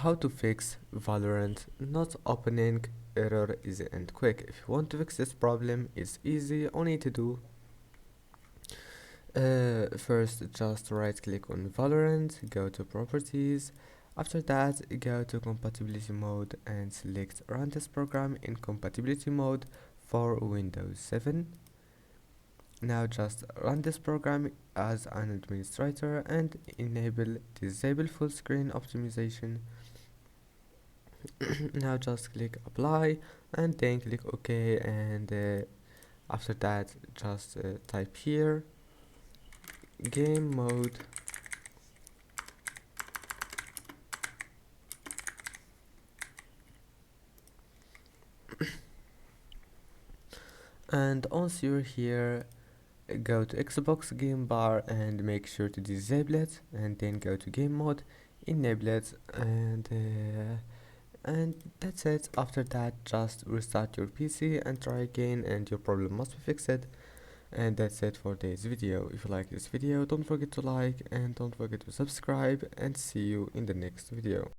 how to fix Valorant not opening error easy and quick. If you want to fix this problem, it's easy. All you need to do first, just right click on Valorant, go to properties. After that, go to compatibility mode and select run this program in compatibility mode for Windows 7. Now just run this program as an administrator and disable full screen optimization. Now just click apply and then click OK, and after that just type here game mode and once you're here, go to Xbox game bar and make sure to disable it, and then go to game mode, enable it, and that's it. After that, just restart your PC and try again, and your problem must be fixed. And that's it for today's video. If you like this video, don't forget to like and don't forget to subscribe, and see you in the next video.